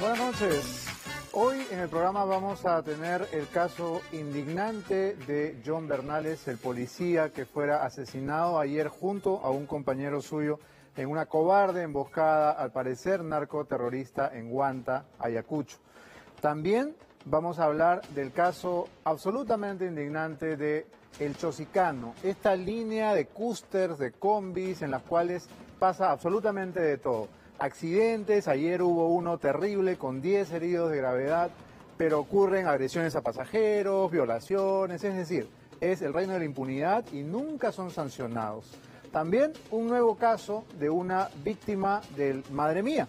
Buenas noches. Hoy en el programa vamos a tener el caso indignante de John Bernales, el policía que fuera asesinado ayer junto a un compañero suyo en una cobarde emboscada, al parecer narcoterrorista, en Huanta, Ayacucho. También vamos a hablar del caso absolutamente indignante de El Chosicano, esta línea de cústers, de combis, en las cuales pasa absolutamente de todo. Accidentes, ayer hubo uno terrible con 10 heridos de gravedad, pero ocurren agresiones a pasajeros, violaciones, es decir, es el reino de la impunidad y nunca son sancionados. También un nuevo caso de una víctima del Madre Mía.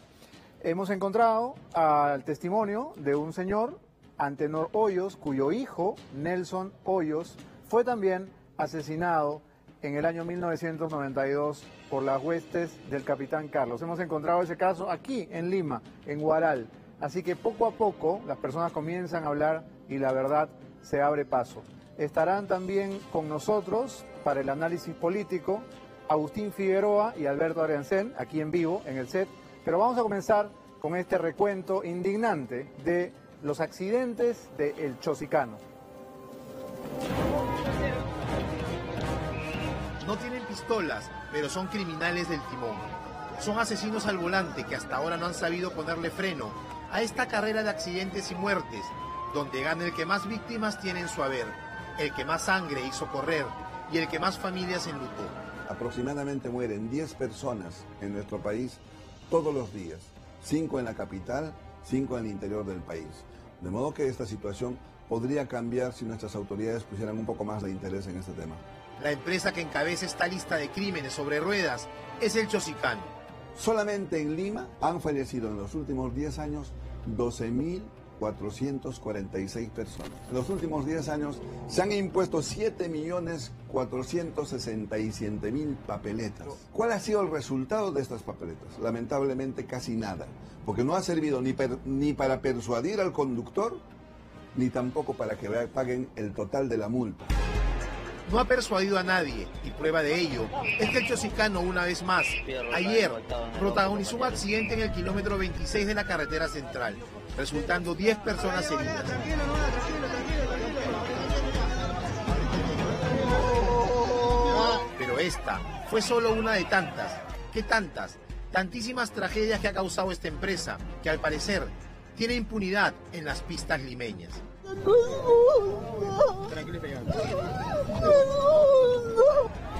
Hemos encontrado al testimonio de un señor, Antenor Hoyos, cuyo hijo, Nelson Hoyos, fue también asesinado en el año 1992 por las huestes del capitán Carlos. Hemos encontrado ese caso aquí en Lima, en Huaral. Así que poco a poco las personas comienzan a hablar y la verdad se abre paso. Estarán también con nosotros para el análisis político Agustín Figueroa y Alberto Ariancén, aquí en vivo en el set. Pero vamos a comenzar con este recuento indignante de los accidentes de El Chosicano. No tienen pistolas, pero son criminales del timón. Son asesinos al volante que hasta ahora no han sabido ponerle freno a esta carrera de accidentes y muertes, donde gana el que más víctimas tiene en su haber, el que más sangre hizo correr y el que más familias enlutó. Aproximadamente mueren 10 personas en nuestro país todos los días, 5 en la capital, 5 en el interior del país. De modo que esta situación podría cambiar si nuestras autoridades pusieran un poco más de interés en este tema. La empresa que encabeza esta lista de crímenes sobre ruedas es El Chosicano. Solamente en Lima han fallecido en los últimos 10 años 12.446 personas. En los últimos 10 años se han impuesto 7.467.000 papeletas. ¿Cuál ha sido el resultado de estas papeletas? Lamentablemente casi nada, porque no ha servido ni para persuadir al conductor, ni tampoco para que paguen el total de la multa. No ha persuadido a nadie, y prueba de ello es que El Chosicano, una vez más, ayer protagonizó un accidente en el kilómetro 26 de la carretera central, resultando 10 personas heridas. Pero esta fue solo una de tantas. ¿Qué tantas? Tantísimas tragedias que ha causado esta empresa, que al parecer tiene impunidad en las pistas limeñas.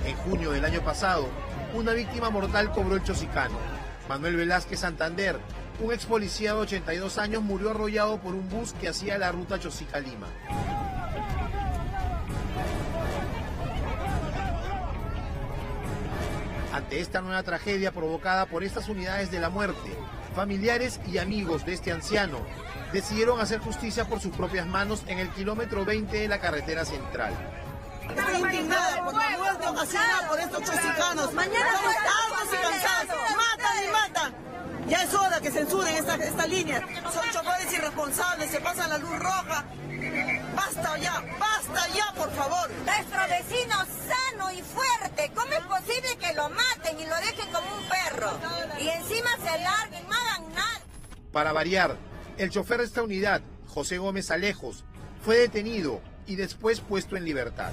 En junio del año pasado, una víctima mortal cobró El Chosicano. Manuel Velázquez Santander, un ex policía de 82 años, murió arrollado por un bus que hacía la ruta Chosica-Lima. Ante esta nueva tragedia provocada por estas unidades de la muerte, familiares y amigos de este anciano decidieron hacer justicia por sus propias manos en el kilómetro 20 de la carretera central. Estoy indignada por la muerte ocasionada por estos chosicanos. Mañana hartos y cansados. Matan y matan. Ya es hora que censuren esta línea. Son choferes irresponsables, se pasan la luz roja. Basta ya, por favor. Nuestro vecino sano y fuerte, ¿cómo es posible que lo maten y lo dejen como un perro? Y encima se larguen, no hagan nada. Para variar, el chofer de esta unidad, José Gómez Alejos, fue detenido y después puesto en libertad.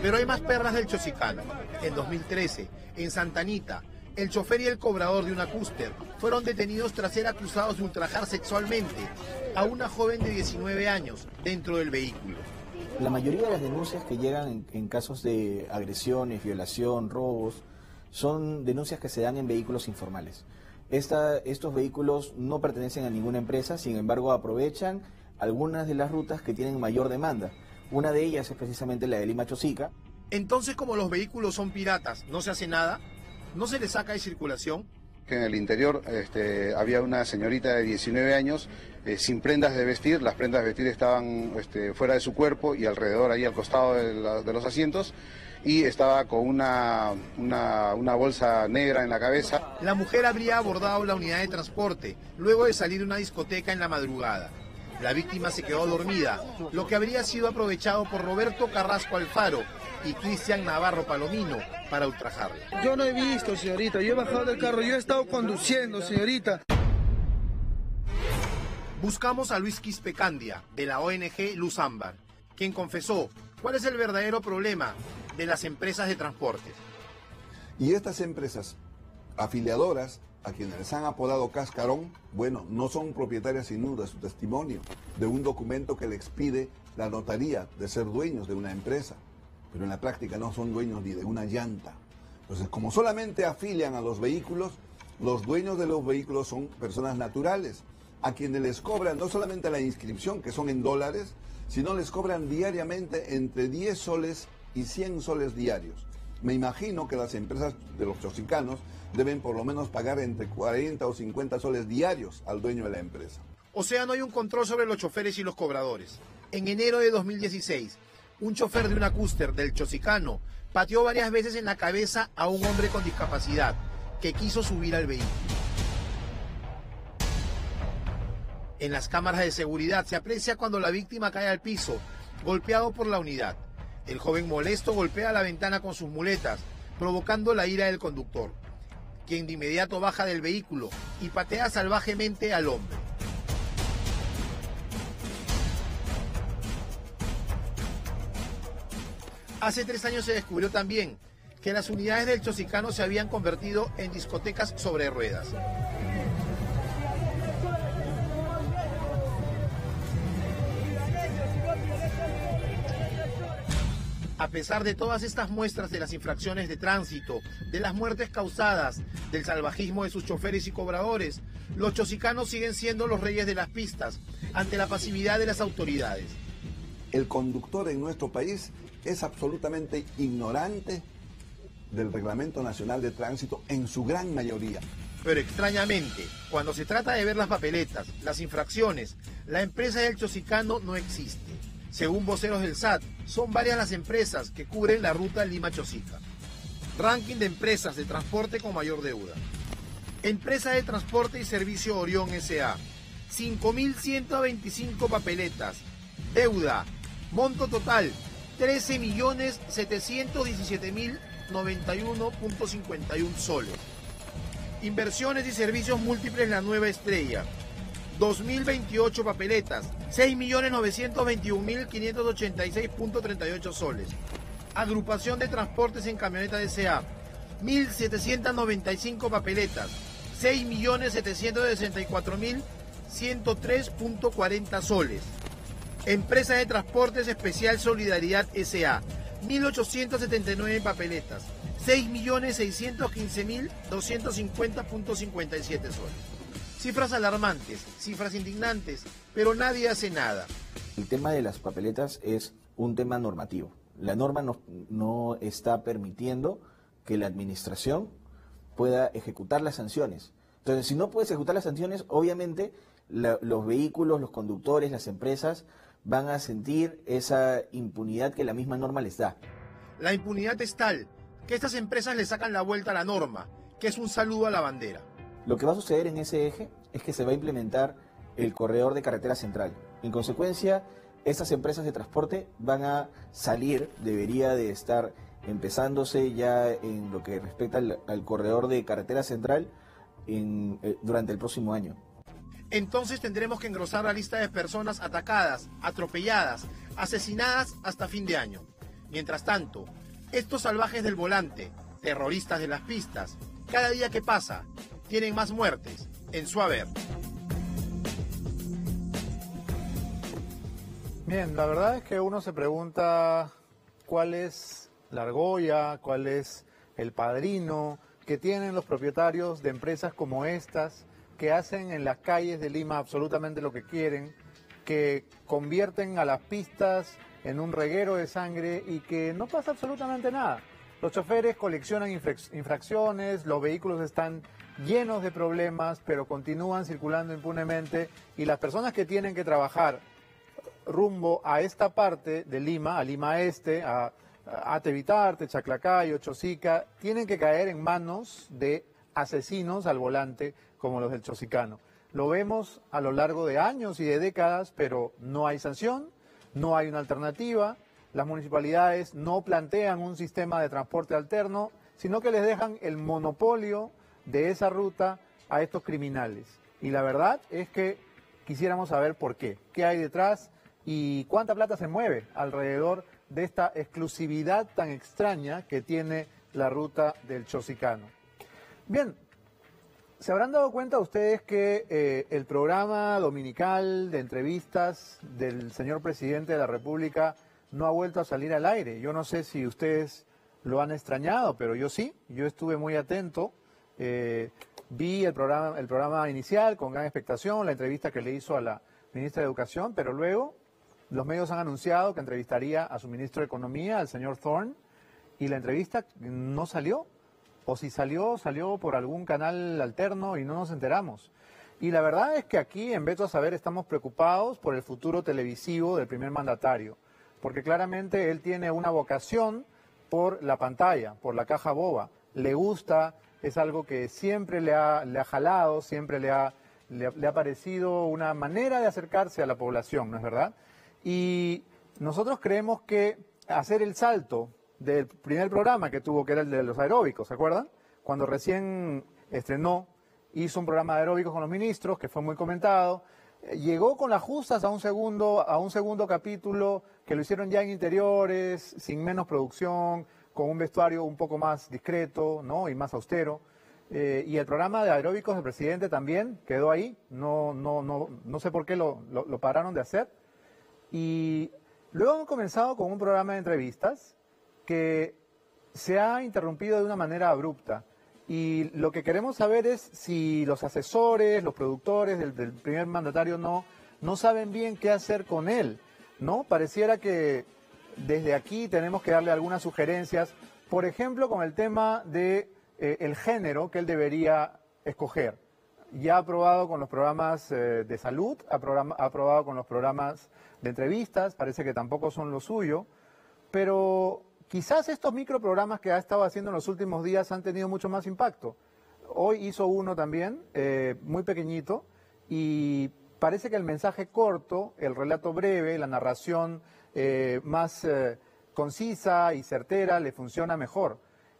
Pero hay más perlas del Chosicano. En 2013, en Santa Anita, el chofer y el cobrador de una cúster fueron detenidos tras ser acusados de ultrajar sexualmente a una joven de 19 años dentro del vehículo. La mayoría de las denuncias que llegan en casos de agresiones, violación, robos, son denuncias que se dan en vehículos informales. Estos vehículos no pertenecen a ninguna empresa, sin embargo aprovechan algunas de las rutas que tienen mayor demanda. Una de ellas es precisamente la de Lima-Chosica. Entonces, como los vehículos son piratas, ¿no se hace nada? ¿No se les saca de circulación? En el interior había una señorita de 19 años sin prendas de vestir. Las prendas de vestir estaban fuera de su cuerpo y alrededor, ahí al costado de los asientos, y estaba con una bolsa negra en la cabeza. La mujer habría abordado la unidad de transporte luego de salir de una discoteca en la madrugada. La víctima se quedó dormida, lo que habría sido aprovechado por Roberto Carrasco Alfaro, y Cristian Navarro Palomino para ultrajarla. Yo no he visto, señorita, yo he bajado del carro, yo he estado conduciendo, señorita. Buscamos a Luis Quispecandia, de la ONG Luz Ámbar, quien confesó cuál es el verdadero problema de las empresas de transporte. Y estas empresas afiliadoras, a quienes les han apodado cascarón, bueno, no son propietarias sin duda de su testimonio, de un documento que le expide la notaría de ser dueños de una empresa, pero en la práctica no son dueños ni de una llanta. Entonces, como solamente afilian a los vehículos, los dueños de los vehículos son personas naturales, a quienes les cobran no solamente la inscripción, que son en dólares, sino les cobran diariamente entre 10 soles y 100 soles diarios. Me imagino que las empresas de los chosicanos deben por lo menos pagar entre 40 o 50 soles diarios al dueño de la empresa. O sea, no hay un control sobre los choferes y los cobradores. En enero de 2016, un chofer de una Custer del Chosicano pateó varias veces en la cabeza a un hombre con discapacidad que quiso subir al vehículo. En las cámaras de seguridad se aprecia cuando la víctima cae al piso, golpeado por la unidad. El joven molesto golpea la ventana con sus muletas, provocando la ira del conductor, quien de inmediato baja del vehículo y patea salvajemente al hombre. Hace 3 años se descubrió también que las unidades del Chosicano se habían convertido en discotecas sobre ruedas. A pesar de todas estas muestras de las infracciones de tránsito, de las muertes causadas, del salvajismo de sus choferes y cobradores, los chosicanos siguen siendo los reyes de las pistas ante la pasividad de las autoridades. El conductor en nuestro país es absolutamente ignorante del Reglamento Nacional de Tránsito en su gran mayoría. Pero extrañamente, cuando se trata de ver las papeletas, las infracciones, la empresa del Chosicano no existe. Según voceros del SAT, son varias las empresas que cubren la ruta Lima-Chosica. Ranking de empresas de transporte con mayor deuda. Empresa de Transporte y Servicio Orión S.A. 5.125 papeletas. Deuda. Monto total. 13.717.091.51 soles. Inversiones y servicios múltiples La Nueva Estrella. 2.028 papeletas, 6.921.586.38 soles. Agrupación de Transportes en Camioneta S.A. 1.795 papeletas, 6.764.103.40 soles. Empresa de Transportes Especial Solidaridad S.A. 1.879 papeletas, 6.615.250.57 soles. Cifras alarmantes, cifras indignantes, pero nadie hace nada. El tema de las papeletas es un tema normativo. La norma no está permitiendo que la administración pueda ejecutar las sanciones. Entonces, si no puedes ejecutar las sanciones, obviamente los vehículos, los conductores, las empresas van a sentir esa impunidad que la misma norma les da. La impunidad es tal que estas empresas le sacan la vuelta a la norma, que es un saludo a la bandera. Lo que va a suceder en ese eje es que se va a implementar el corredor de carretera central. En consecuencia, estas empresas de transporte van a salir, debería de estar empezándose ya en lo que respecta al corredor de carretera central durante el próximo año. Entonces tendremos que engrosar la lista de personas atacadas, atropelladas, asesinadas hasta fin de año. Mientras tanto, estos salvajes del volante, terroristas de las pistas, cada día que pasa, tienen más muertes en su haber. Bien, la verdad es que uno se pregunta cuál es la argolla, cuál es el padrino que tienen los propietarios de empresas como estas, que hacen en las calles de Lima absolutamente lo que quieren, que convierten a las pistas en un reguero de sangre y que no pasa absolutamente nada. Los choferes coleccionan infracciones, los vehículos están llenos de problemas, pero continúan circulando impunemente, y las personas que tienen que trabajar rumbo a esta parte de Lima, a Lima Este, a Tevitarte, Chaclacayo, Chosica, tienen que caer en manos de asesinos al volante como los del Chosicano. Lo vemos a lo largo de años y de décadas, pero no hay sanción, no hay una alternativa. las municipalidades no plantean un sistema de transporte alterno, sino que les dejan el monopolio de esa ruta a estos criminales. Y la verdad es que quisiéramos saber por qué hay detrás y cuánta plata se mueve alrededor de esta exclusividad tan extraña que tiene la ruta del Chosicano. Bien, se habrán dado cuenta ustedes que el programa dominical de entrevistas del señor presidente de la República no ha vuelto a salir al aire. Yo no sé si ustedes lo han extrañado, pero yo sí, yo estuve muy atento. Vi el programa inicial con gran expectación, la entrevista que le hizo a la ministra de Educación, pero luego los medios han anunciado que entrevistaría a su ministro de Economía, al señor Thorne, y la entrevista no salió. O si salió, salió por algún canal alterno y no nos enteramos. Y la verdad es que aquí en Veto a Saber estamos preocupados por el futuro televisivo del primer mandatario, porque claramente él tiene una vocación por la pantalla, por la caja boba. Le gusta, es algo que siempre le ha jalado, siempre le ha parecido una manera de acercarse a la población, ¿no es verdad? Y nosotros creemos que hacer el salto del primer programa que tuvo, que era el de los aeróbicos, ¿se acuerdan? Cuando recién estrenó, hizo un programa de aeróbicos con los ministros, que fue muy comentado, llegó con las justas a un segundo capítulo, que lo hicieron ya en interiores, sin menos producción, con un vestuario un poco más discreto, ¿no? Y más austero. Y el programa de aeróbicos del presidente también quedó ahí, no sé por qué lo pararon de hacer. Y luego han comenzado con un programa de entrevistas que se ha interrumpido de una manera abrupta. Y lo que queremos saber es si los asesores, los productores del primer mandatario no saben bien qué hacer con él, ¿no? Pareciera que desde aquí tenemos que darle algunas sugerencias, por ejemplo, con el tema de el género que él debería escoger. Ya ha probado con los programas de salud, ha probado con los programas de entrevistas, parece que tampoco son lo suyo, pero quizás estos microprogramas que ha estado haciendo en los últimos días han tenido mucho más impacto. Hoy hizo uno también, muy pequeñito, y parece que el mensaje corto, el relato breve, la narración más concisa y certera le funciona mejor.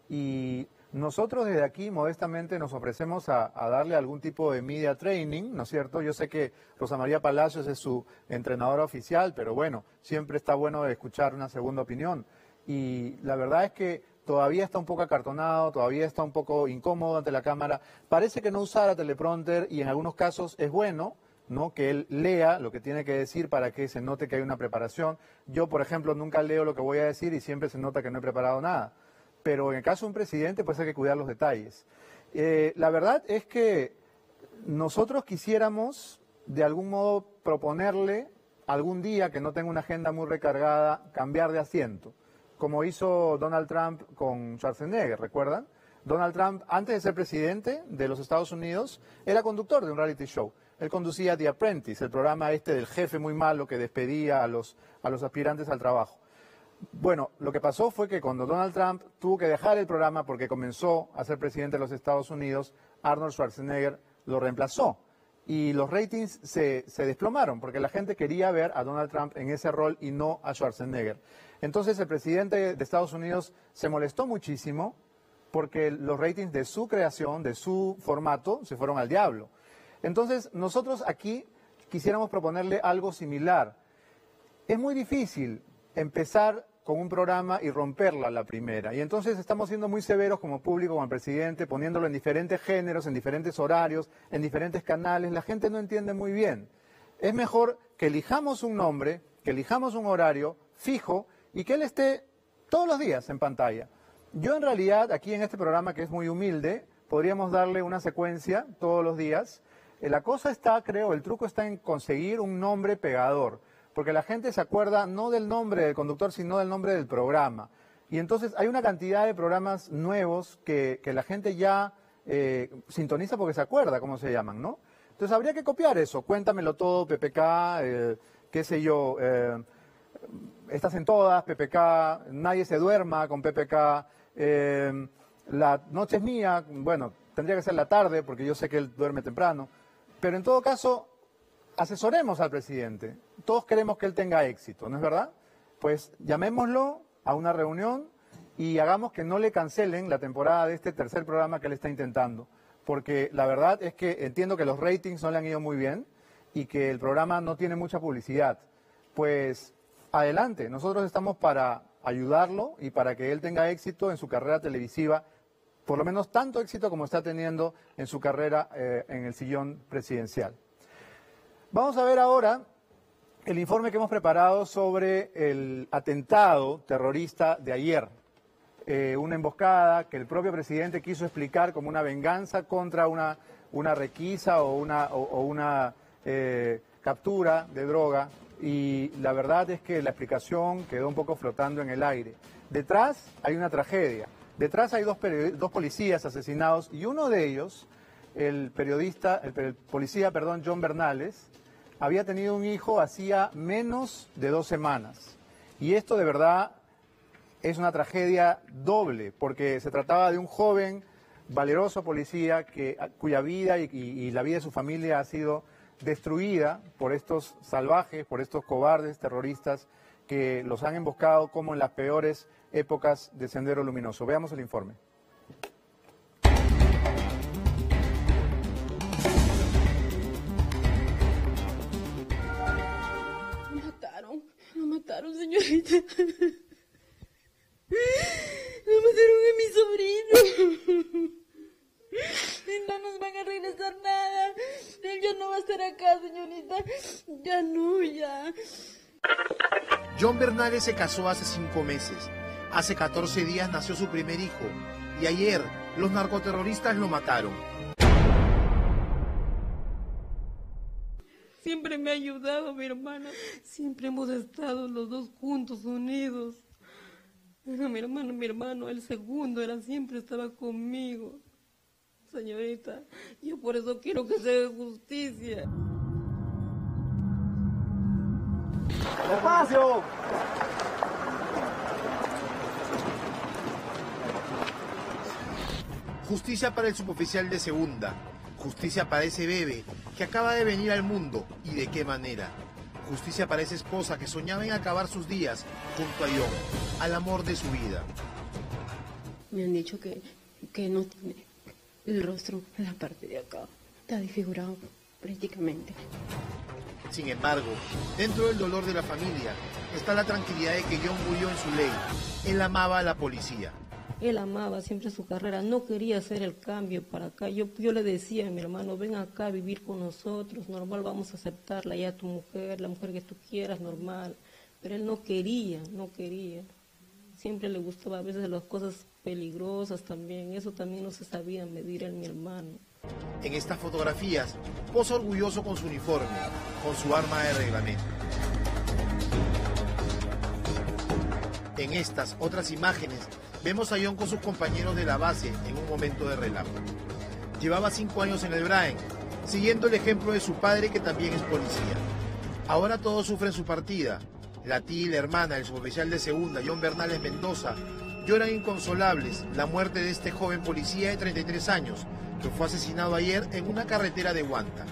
Y nosotros desde aquí modestamente nos ofrecemos a darle algún tipo de media training, ¿no es cierto? Yo sé que Rosa María Palacios es su entrenadora oficial, pero bueno, siempre está bueno escuchar una segunda opinión. Y la verdad es que todavía está un poco acartonado, todavía está un poco incómodo ante la cámara. Parece que no usara teleprompter y en algunos casos es bueno, ¿no?, que él lea lo que tiene que decir para que se note que hay una preparación. Yo, por ejemplo, nunca leo lo que voy a decir y siempre se nota que no he preparado nada. Pero en el caso de un presidente, pues hay que cuidar los detalles. La verdad es que nosotros quisiéramos, de algún modo, proponerle algún día que no tenga una agenda muy recargada, cambiar de asiento, como hizo Donald Trump con Schwarzenegger, ¿recuerdan? Donald Trump, antes de ser presidente de los Estados Unidos, era conductor de un reality show. Él conducía The Apprentice, el programa del jefe muy malo que despedía a los aspirantes al trabajo. Bueno, lo que pasó fue que cuando Donald Trump tuvo que dejar el programa porque comenzó a ser presidente de los Estados Unidos, Arnold Schwarzenegger lo reemplazó. Y los ratings se desplomaron porque la gente quería ver a Donald Trump en ese rol y no a Schwarzenegger. Entonces el presidente de Estados Unidos se molestó muchísimo porque los ratings de su creación, de su formato, se fueron al diablo. Entonces nosotros aquí quisiéramos proponerle algo similar. Es muy difícil empezar con un programa y romperla a la primera. Y entonces estamos siendo muy severos como público, con el presidente, poniéndolo en diferentes géneros, en diferentes horarios, en diferentes canales. La gente no entiende muy bien. Es mejor que elijamos un nombre, que elijamos un horario fijo y que él esté todos los días en pantalla. Yo en realidad, aquí en este programa que es muy humilde, podríamos darle una secuencia todos los días. La cosa está, creo, el truco está en conseguir un nombre pegador, porque la gente se acuerda no del nombre del conductor, sino del nombre del programa. Y entonces hay una cantidad de programas nuevos que la gente ya sintoniza porque se acuerda cómo se llaman, ¿no? Entonces habría que copiar eso. Cuéntamelo todo, PPK, qué sé yo, estás en todas, PPK, nadie se duerma con PPK, la noche es mía, bueno, tendría que ser la tarde porque yo sé que él duerme temprano. Pero en todo caso, asesoremos al presidente. Todos queremos que él tenga éxito, ¿no es verdad? pues llamémoslo a una reunión y hagamos que no le cancelen la temporada de este tercer programa que él está intentando. Porque la verdad es que entiendo que los ratings no le han ido muy bien y que el programa no tiene mucha publicidad. Pues adelante, nosotros estamos para ayudarlo y para que él tenga éxito en su carrera televisiva, por lo menos tanto éxito como está teniendo en su carrera en el sillón presidencial. Vamos a ver ahora el informe que hemos preparado sobre el atentado terrorista de ayer. Una emboscada que el propio presidente quiso explicar como una venganza contra una requisa o una captura de droga, y la verdad es que la explicación quedó un poco flotando en el aire. Detrás hay una tragedia, detrás hay dos policías asesinados y uno de ellos, el policía John Bernales, había tenido un hijo hacía menos de 2 semanas, y esto de verdad es una tragedia doble, porque se trataba de un joven, valeroso policía cuya vida y la vida de su familia ha sido destruida por estos salvajes, por estos cobardes terroristas que los han emboscado como en las peores épocas de Sendero Luminoso. Veamos el informe. Lo mataron, señorita. No mataron a mi sobrino. No nos van a regresar nada. Él ya no va a estar acá, señorita. Ya no, ya. John Bernales se casó hace 5 meses. Hace 14 días nació su primer hijo. Y ayer los narcoterroristas lo mataron. Siempre me ha ayudado mi hermana. Siempre hemos estado los dos juntos, unidos. Mi hermano, el segundo, siempre estaba conmigo. Señorita, yo por eso quiero que se haga justicia. ¡Despacio! Justicia para el suboficial de segunda. Justicia para ese bebé que acaba de venir al mundo, y de qué manera. Justicia para esa esposa que soñaba en acabar sus días junto a John, al amor de su vida. Me han dicho que no tiene el rostro en la parte de acá. Está desfigurado prácticamente. Sin embargo, dentro del dolor de la familia está la tranquilidad de que John murió en su ley. Él amaba a la policía. Él amaba siempre su carrera, no quería hacer el cambio para acá. Yo le decía a mi hermano, ven acá a vivir con nosotros, normal, vamos a aceptarla ya tu mujer, la mujer que tú quieras, normal. Pero él no quería. Siempre le gustaba a veces las cosas peligrosas también, eso también no se sabía medir en mi hermano. En estas fotografías, posa orgulloso con su uniforme, con su arma de reglamento. En estas otras imágenes, vemos a John con sus compañeros de la base en un momento de relajo. Llevaba 5 años en el Braen, siguiendo el ejemplo de su padre, que también es policía. Ahora todos sufren su partida. La tía y la hermana del suboficial de segunda, John Bernales Mendoza, lloran inconsolables la muerte de este joven policía de 33 años, que fue asesinado ayer en una carretera de Huanta,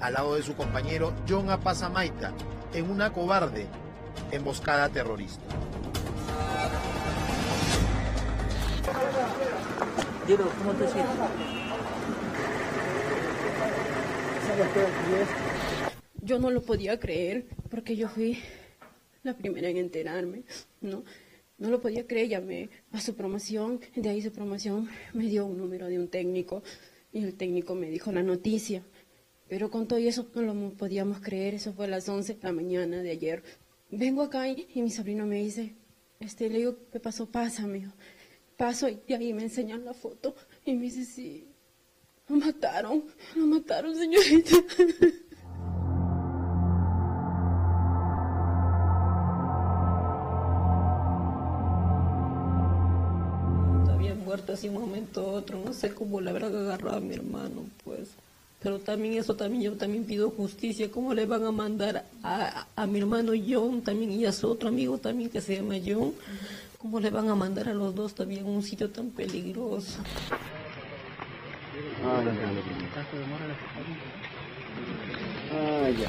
al lado de su compañero John Apaza Maita, en una cobarde emboscada terrorista. Diego, ¿cómo te sientes? Yo no lo podía creer, porque yo fui la primera en enterarme, ¿no? No lo podía creer, llamé a su promoción, de ahí su promoción me dio un número de un técnico, y el técnico me dijo la noticia. Pero con todo eso no lo podíamos creer, eso fue a las 11 de la mañana de ayer. Vengo acá y mi sobrino me dice, le digo, ¿qué pasó? Pásame. Paso y ahí me enseñan la foto y me dice, sí, lo mataron, señorita. Había muerto así un momento a otro, no sé cómo le habrán agarrado a mi hermano, pues. Pero también yo también pido justicia, ¿cómo le van a mandar a mi hermano John también y a su otro amigo también que se llama John? ¿Cómo le van a mandar a los dos también a un sitio tan peligroso? Ya.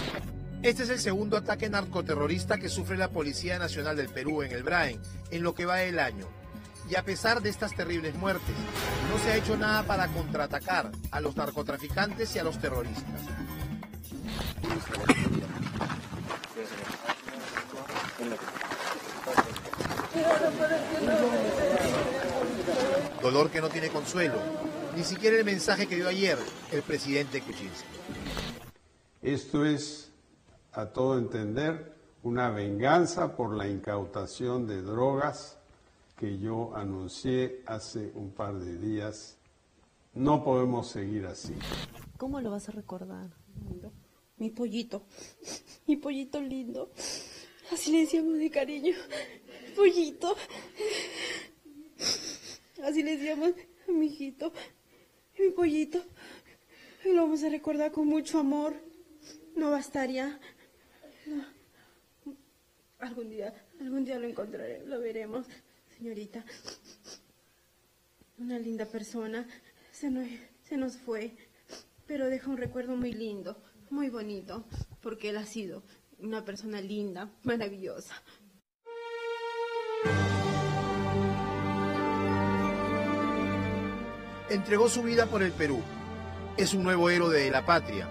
Este es el segundo ataque narcoterrorista que sufre la Policía Nacional del Perú en el Braen, en lo que va del año. Y a pesar de estas terribles muertes, no se ha hecho nada para contraatacar a los narcotraficantes y a los terroristas. Dolor que no tiene consuelo, ni siquiera el mensaje que dio ayer el presidente Kuczynski. Esto es, a todo entender, una venganza por la incautación de drogas que yo anuncié hace un par de días. No podemos seguir así. ¿Cómo lo vas a recordar? Mi pollito lindo. Así le decíamos de cariño. Pollito. Así le decíamos a mi hijito. Mi pollito. Y lo vamos a recordar con mucho amor. No bastaría. No. Algún día lo encontraré, lo veremos, señorita. Una linda persona. Se nos fue. Pero deja un recuerdo muy lindo, muy bonito. Porque él ha sido una persona linda, maravillosa. Entregó su vida por el Perú. Es un nuevo héroe de la patria.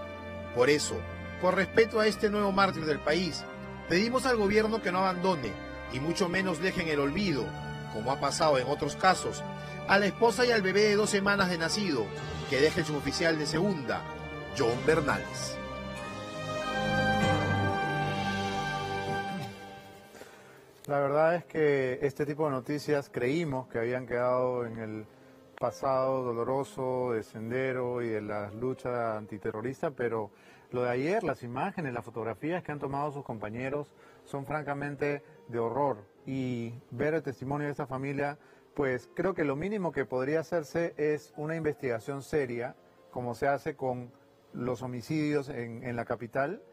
Por eso, por respeto a este nuevo mártir del país, pedimos al gobierno que no abandone, y mucho menos deje en el olvido, como ha pasado en otros casos, a la esposa y al bebé de 2 semanas de nacido, que deje el suboficial de segunda, John Bernales. La verdad es que este tipo de noticias creímos que habían quedado en el pasado doloroso de Sendero y de la lucha antiterrorista, pero lo de ayer, las imágenes, las fotografías que han tomado sus compañeros son francamente de horror, y ver el testimonio de esta familia, pues creo que lo mínimo que podría hacerse es una investigación seria, como se hace con los homicidios en la capital,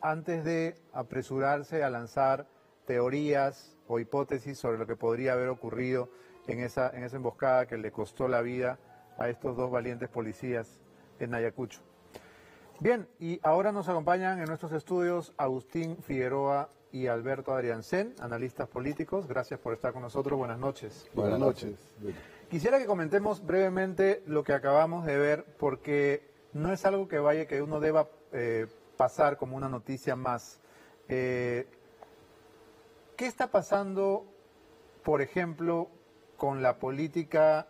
antes de apresurarse a lanzar teorías o hipótesis sobre lo que podría haber ocurrido en esa emboscada que le costó la vida a estos 2 valientes policías en Ayacucho. Bien, y ahora nos acompañan en nuestros estudios Agustín Figueroa y Alberto Adriancén, analistas políticos. Gracias por estar con nosotros. Buenas noches. Buenas noches. Quisiera que comentemos brevemente lo que acabamos de ver, porque no es algo que uno deba pasar como una noticia más. ¿Qué está pasando, por ejemplo, con la política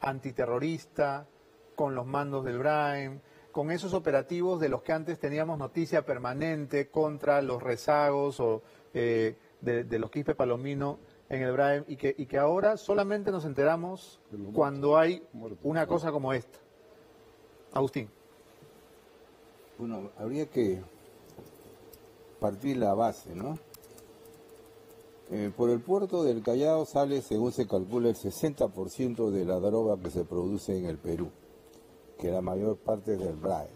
antiterrorista, con los mandos del Braen, con esos operativos de los que antes teníamos noticia permanente contra los rezagos o de los Quispe Palomino en el Braen, y que ahora solamente nos enteramos cuando hay una cosa como esta? Agustín. Bueno, habría que partir la base, ¿no? Por el puerto del Callao sale, según se calcula, el 60% de la droga que se produce en el Perú, que la mayor parte es del Braen.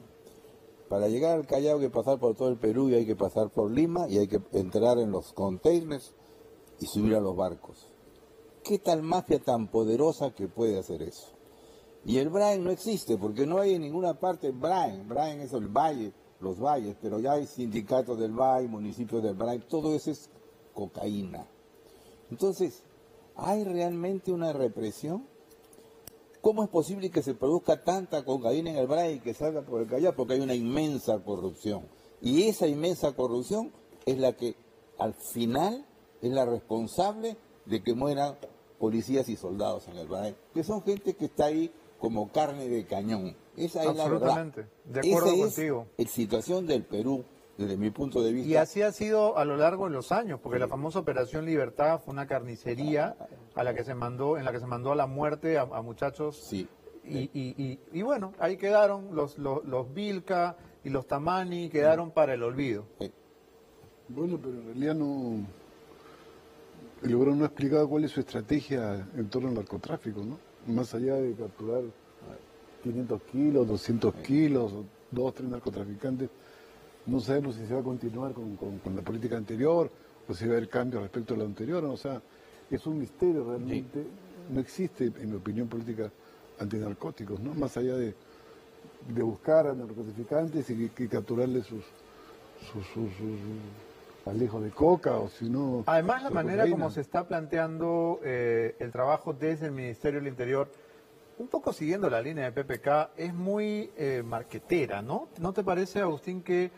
Para llegar al Callao hay que pasar por todo el Perú y hay que pasar por Lima y hay que entrar en los containers y subir a los barcos. ¿Qué tal mafia tan poderosa que puede hacer eso? Y el Braen no existe porque no hay en ninguna parte Braen. Braen es el valle, los valles, pero ya hay sindicatos del valle, municipios del Braen, todo eso es cocaína. Entonces, ¿hay realmente una represión? ¿Cómo es posible que se produzca tanta cocaína en el Braen y que salga por el Callao? Porque hay una inmensa corrupción. Y esa inmensa corrupción es la que al final es la responsable de que mueran policías y soldados en el Braen, que son gente que está ahí como carne de cañón. Esa es la verdad. Absolutamente, de acuerdo contigo. Esa es la situación del Perú, desde mi punto de vista. Y así ha sido a lo largo de los años, porque la famosa Operación Libertad fue una carnicería en la que se mandó a la muerte a muchachos. Sí. Y bueno, ahí quedaron los Vilca y los Tamani, quedaron para el olvido. Sí. Bueno, pero en realidad no... El gobierno no ha explicado cuál es su estrategia en torno al narcotráfico, ¿no? Más allá de capturar 500 kilos, 200 kilos, o 2 o 3 narcotraficantes, no sabemos si se va a continuar con la política anterior o si va a haber cambios respecto a la anterior. O sea, es un misterio realmente. Sí. No existe, en mi opinión, política antinarcóticos, ¿no? Más allá de buscar a narcotraficantes y capturarles Alejo de coca, o si no... Además, la manera cocaína. como se está planteando el trabajo desde el Ministerio del Interior, un poco siguiendo la línea de PPK, es muy marquetera, ¿no? ¿No te parece, Agustín, que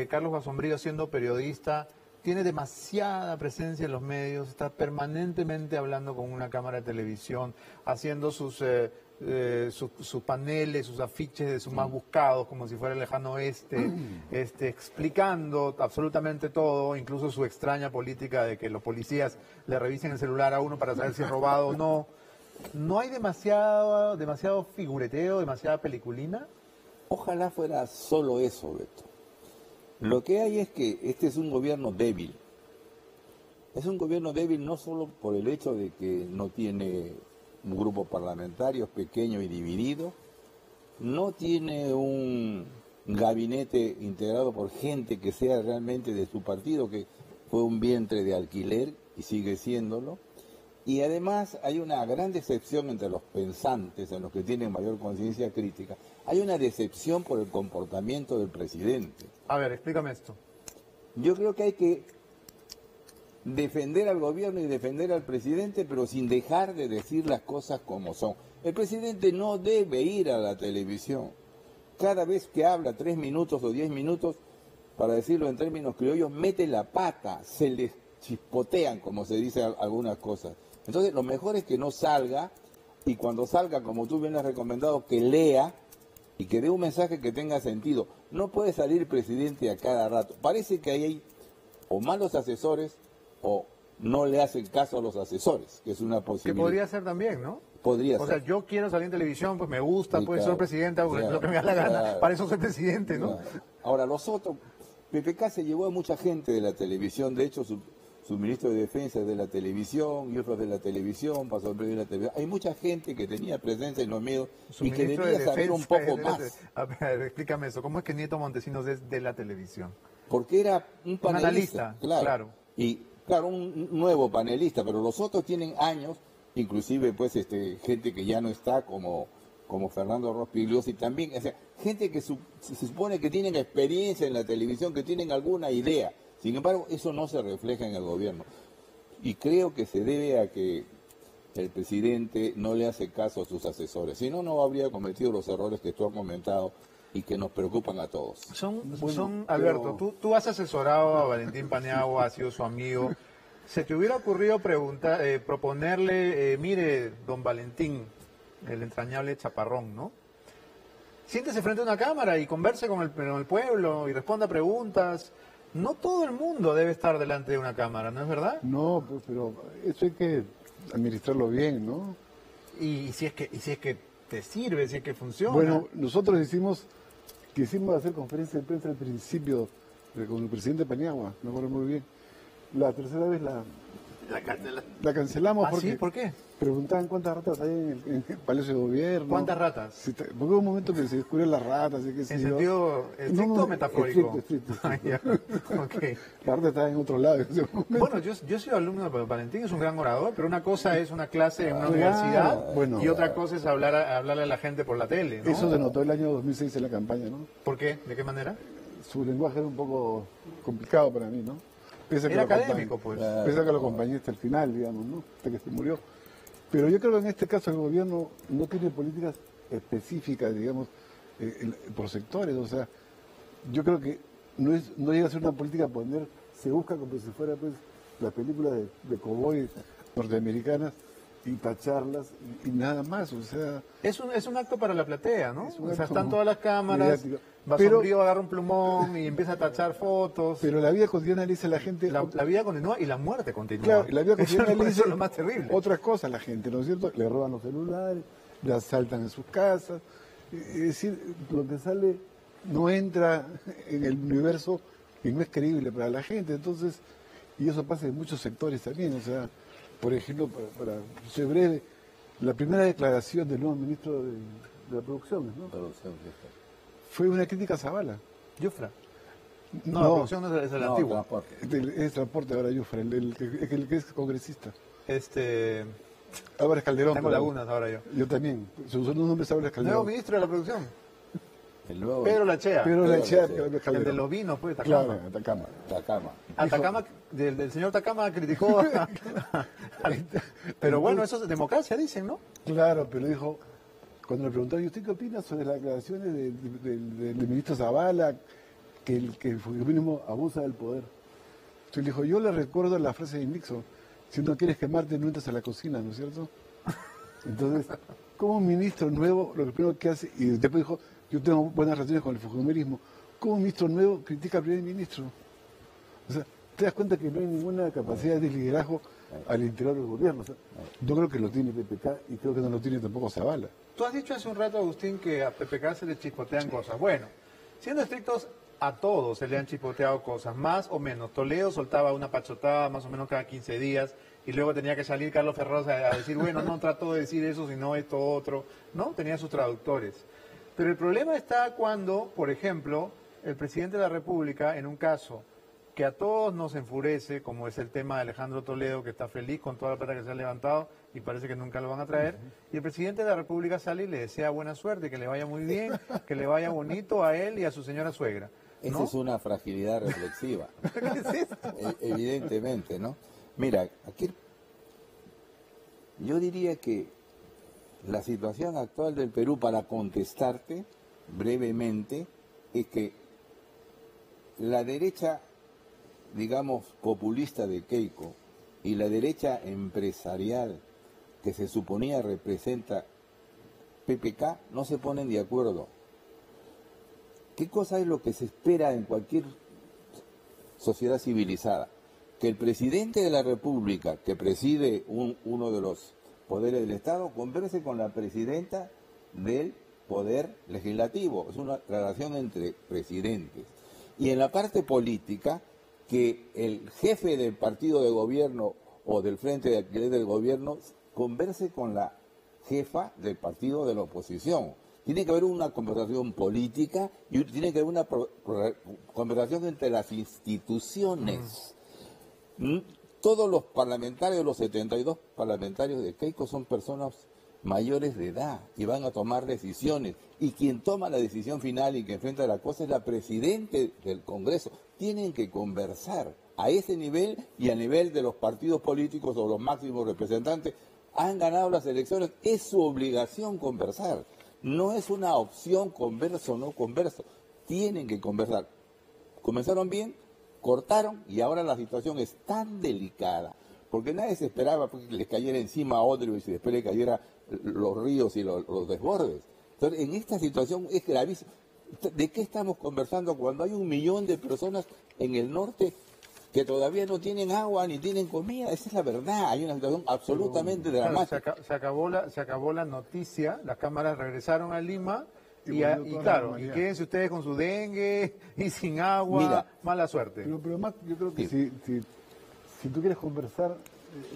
Carlos Basombrío, siendo periodista, tiene demasiada presencia en los medios, está permanentemente hablando con una cámara de televisión, haciendo sus paneles, sus afiches de sus más buscados, como si fuera el lejano oeste, explicando absolutamente todo, incluso su extraña política de que los policías le revisen el celular a uno para saber si es robado o no? ¿No hay demasiado figureteo, demasiada peliculina? Ojalá fuera solo eso, Beto. Lo que hay es que este es un gobierno débil. Es un gobierno débil no solo por el hecho de que no tiene un grupo parlamentario pequeño y dividido, no tiene un gabinete integrado por gente que sea realmente de su partido, que fue un vientre de alquiler y sigue siéndolo, y además hay una gran decepción entre los pensantes, en los que tienen mayor conciencia crítica. Hay una decepción por el comportamiento del presidente. A ver, explícame esto. Yo creo que hay que defender al gobierno y defender al presidente, pero sin dejar de decir las cosas como son. El presidente no debe ir a la televisión. Cada vez que habla 3 minutos o 10 minutos, para decirlo en términos criollos, mete la pata, se le chispotean, como se dice algunas cosas. Entonces, lo mejor es que no salga, y cuando salga, como tú bien has recomendado, que lea y que dé un mensaje que tenga sentido. No puede salir presidente a cada rato. Parece que hay o malos asesores o no le hacen caso a los asesores, que es una posibilidad. Que podría ser también, ¿no? Podría ser. O sea, yo quiero salir en televisión, pues me gusta, Sí, pues claro, soy presidente, hago claro, lo que me da la gana, claro. para eso soy presidente, ¿no? Claro. Ahora, los otros, PPK se llevó a mucha gente de la televisión, de hecho, su ministro de Defensa es de la televisión, y otros de la televisión, pasó de la televisión. Hay mucha gente que tenía presencia en los medios Su y que ministro debía de saber un Defensa poco es más. A ver, explícame eso. ¿Cómo es que Nieto Montesinos es de la televisión? Porque era un panelista. analista, claro. Y claro, un nuevo panelista, pero los otros tienen años, inclusive pues gente que ya no está como Fernando Rospigliosi también, o sea, gente que se supone que tienen experiencia en la televisión, que tienen alguna idea. Sin embargo, eso no se refleja en el gobierno. Y creo que se debe a que el presidente no le hace caso a sus asesores. Si no, no habría cometido los errores que tú has comentado y que nos preocupan a todos. Alberto, tú has asesorado a Valentín Paniagua, has sido su amigo. ¿Se te hubiera ocurrido proponerle, mire, don Valentín, el entrañable chaparrón, ¿no? Siéntese frente a una cámara y converse con el pueblo y responda preguntas? No todo el mundo debe estar delante de una cámara, ¿no es verdad? No, pero eso hay que administrarlo bien, ¿no? Y si es que te sirve, si es que funciona. Bueno, nosotros quisimos hacer conferencia de prensa al principio con el presidente Paniagua, me acuerdo muy bien. La tercera vez la cancelamos. ¿Ah, sí? ¿Por qué? Preguntaban cuántas ratas hay en el Palacio de Gobierno. ¿Cuántas ratas? Porque hubo un momento que se descubrieron las ratas. ¿En sentido estricto o metafórico? Estricto. Okay. La rata estaba en otro lado. En ese momento. Bueno, yo soy alumno de Valentín, es un gran orador, pero una cosa es una clase en una universidad y otra cosa es hablarle a la gente por la tele, ¿no? Eso se notó el año 2006 en la campaña, ¿no? ¿Por qué? ¿De qué manera? Su lenguaje era un poco complicado para mí, ¿no? Era académico, pues. Pese a que lo acompañé hasta el final, digamos, ¿no? Hasta que se murió. Pero yo creo que en este caso el gobierno no tiene políticas específicas, digamos, por sectores. O sea, yo creo que no llega a ser una política poner, se busca como si fuera pues las películas de cowboys norteamericanas y tacharlas y nada más, o sea... Es un acto para la platea, ¿no? O sea, están todas las cámaras, Basombrío agarra un plumón y empieza a tachar fotos. Pero la vida cotidiana le dice a la gente... La vida continúa y la muerte continúa. Claro, la vida cotidiana le dice eso es lo más terrible. Otras cosas a la gente, ¿no es cierto? Le roban los celulares, le asaltan en sus casas. Es decir, lo que sale no entra en el universo y no es creíble para la gente. Entonces, y eso pasa en muchos sectores también, o sea... Por ejemplo, para ser breve, la primera declaración del nuevo ministro de la producción, ¿no? Fue una crítica a Zavala. ¿Yufra? No, la producción no es el antiguo. Transporte. Es transporte ahora Yufra, el que es congresista. Álvarez Calderón. Tengo lagunas ahora yo. Yo también. Su segundo nombre es Álvarez Calderón. ¿Nuevo ministro de la producción? El nuevo. Pedro Lachea. Pedro Lachea, el de los vinos, pues, Atacama. Claro, Atacama. Atacama, del señor Atacama criticó. Pero bueno, eso es democracia, dicen, ¿no? Claro, pero dijo, cuando le preguntaron, ¿y usted qué opina sobre las declaraciones del ministro Zavala, que el fujimorismo abusa del poder? Entonces dijo, yo le recuerdo la frase de Nixon, si no quieres quemarte, no entras a la cocina, ¿no es cierto? Entonces, como un ministro nuevo, lo primero que hace, y después dijo, yo tengo buenas relaciones con el fujimorismo, como un ministro nuevo critica al primer ministro. O sea, te das cuenta que no hay ninguna capacidad de liderazgo al interior del gobierno. O sea, yo creo que lo tiene PPK y creo que no lo tiene tampoco Zavala. Tú has dicho hace un rato, Agustín, que a PPK se le chispotean cosas. Bueno, siendo estrictos, a todos se le han chispoteado cosas, más o menos. Toledo soltaba una pachotada más o menos cada 15 días y luego tenía que salir Carlos Ferraz a decir, bueno, no trató de decir eso, sino esto otro. No, tenía sus traductores. Pero el problema está cuando, por ejemplo, el presidente de la República, en un caso que a todos nos enfurece, como es el tema de Alejandro Toledo, que está feliz con toda la plata que se ha levantado y parece que nunca lo van a traer, y el presidente de la República sale y le desea buena suerte, que le vaya muy bien, que le vaya bonito a él y a su señora suegra. ¿No? Esa es una fragilidad reflexiva. ¿Qué es esto? Evidentemente, ¿no? Mira, aquí yo diría que la situación actual del Perú, para contestarte brevemente, es que la derecha, digamos, populista de Keiko y la derecha empresarial que se suponía representa PPK no se ponen de acuerdo. ¿Qué cosa es lo que se espera en cualquier sociedad civilizada? Que el presidente de la República, que preside uno de los poderes del Estado, converse con la presidenta del Poder Legislativo. Es una relación entre presidentes. Y en la parte política, que el jefe del partido de gobierno o del frente de alquiler del gobierno converse con la jefa del partido de la oposición. Tiene que haber una conversación política y tiene que haber una conversación entre las instituciones. Todos los parlamentarios, los 72 parlamentarios de Keiko son personas mayores de edad y van a tomar decisiones. Y quien toma la decisión final y que enfrenta la cosa es la presidenta del Congreso. Tienen que conversar a ese nivel y a nivel de los partidos políticos o los máximos representantes. Han ganado las elecciones, es su obligación conversar. No es una opción converso o no converso. Tienen que conversar. Comenzaron bien, cortaron y ahora la situación es tan delicada. Porque nadie se esperaba que les cayera encima a Odebrecht y después le cayera los ríos y los desbordes. Entonces, en esta situación es gravísimo. ¿De qué estamos conversando cuando hay 1 millón de personas en el norte que todavía no tienen agua ni tienen comida? Esa es la verdad. Hay una situación absolutamente dramática. Claro, se acabó la noticia, las cámaras regresaron a Lima y claro, y quédense ustedes con su dengue y sin agua. Mira, mala suerte. Pero más, yo creo que si tú quieres conversar,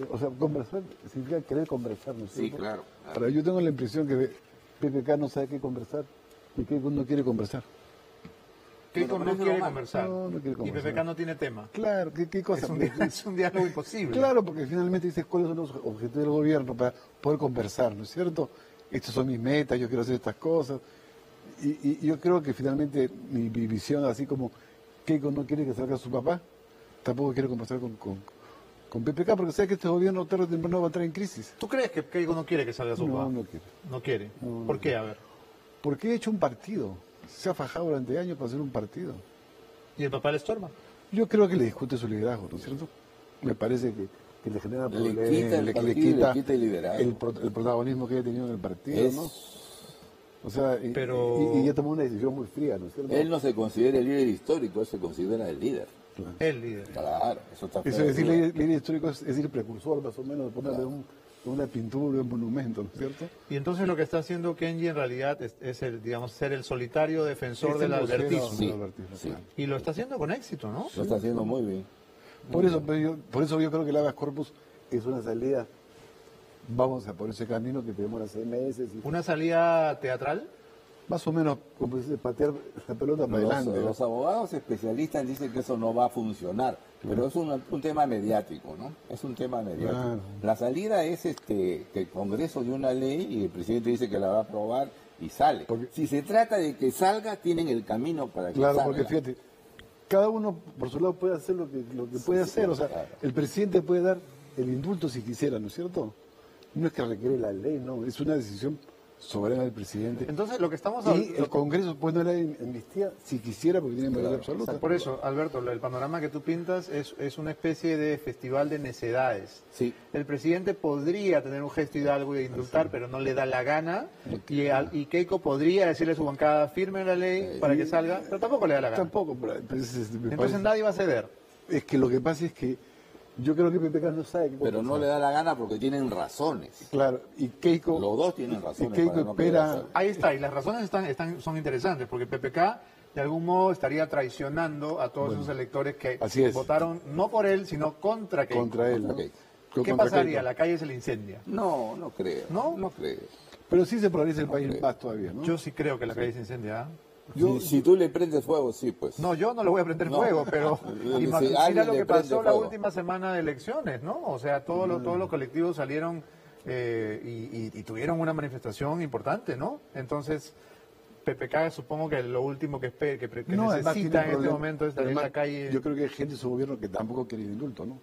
o sea, conversar significa querer conversar, ¿no es cierto? Sí, claro. Ahora, yo tengo la impresión que PPK no sabe qué conversar y Keiko no quiere conversar. Keiko no quiere conversar. No quiere conversar. Y PPK no tiene tema. Claro, ¿qué cosa? Es un diálogo imposible. Claro, porque finalmente dices cuáles son los objetivos del gobierno para poder conversar, ¿no es cierto? Estas son mis metas, yo quiero hacer estas cosas. Y yo creo que finalmente mi visión, así como Keiko no quiere que salga su papá, tampoco quiere conversar con PPK, porque sabe que este gobierno tarde o temprano va a entrar en crisis. ¿Tú crees que Keiko no quiere que salga su papá? No quiere. ¿No quiere? ¿Por qué? A ver. Porque he hecho un partido. Se ha fajado durante años para hacer un partido. ¿Y el papá le estorba? Yo creo que le discute su liderazgo, ¿no es cierto? Me parece que le genera problemas, le quita el liderazgo. El protagonismo que haya tenido en el partido, ¿no? O sea, y ya tomó una decisión muy fría, ¿no es cierto? Él no se considera el líder histórico, él se considera el líder. Claro. El líder. Claro, eso está Eso es decir, líder histórico es decir, precursor, más o menos, de ponerle una pintura, un monumento, ¿no es cierto? Y entonces lo que está haciendo Kenji en realidad es el, digamos, ser el solitario defensor del albertismo. Sí. Y lo está haciendo con éxito, ¿no? Lo está haciendo muy bien. Por eso yo creo que el habeas corpus es una salida. Vamos a por ese camino que tenemos hace meses. ¿Una salida teatral? Más o menos, como dice, patear la pelota para adelante. Los abogados especialistas dicen que eso no va a funcionar, pero es un tema mediático, ¿no? Es un tema mediático. Claro. La salida es que el Congreso dio una ley y el presidente dice que la va a aprobar y sale. Si se trata de que salga, tienen el camino para que Claro, salga. porque fíjate, cada uno por su lado puede hacer lo que puede hacer. O sea, el presidente puede dar el indulto si quisiera, ¿no es cierto? No es que requiere la ley, no, es una decisión soberana del presidente. Entonces, lo que estamos Y hablando... el Congreso puede no la amnistía si quisiera, porque tiene mayoría absoluta. Por eso, Alberto, el panorama que tú pintas es una especie de festival de necedades. Sí. El presidente podría tener un gesto hidalgo y indultar, pero no le da la gana. Y Keiko podría decirle a su bancada, firme la ley para que salga, pero tampoco le da la gana. Tampoco, pero Entonces nadie va a ceder. Es que lo que pasa es que yo creo que PPK no sabe qué Pero no le da la gana porque tienen razones. Claro, y Keiko... Los dos tienen razones. Y Keiko para no espera... querer hacer. Ahí está, y las razones son interesantes, porque PPK de algún modo estaría traicionando a todos esos electores que votaron no por él, sino contra Keiko. Contra él, ¿no? ¿Qué Contra pasaría? Keiko. La calle se le incendia. No, no creo. ¿No? No creo. Pero sí se polariza el país más todavía, ¿no? Yo sí creo que la calle se incendia. ¿Ah? Si tú le prendes fuego, sí, pues. No, yo no le voy a prender fuego, pero Si mira alguien lo le que prende pasó la fuego. última semana de elecciones, ¿no? O sea, todos los colectivos salieron y tuvieron una manifestación importante, ¿no? Entonces, PPK supongo que lo último que No, además tiene necesita en este problema. momento es salir a la Además, calle. Yo creo que hay gente de su gobierno que tampoco quiere el indulto, ¿no?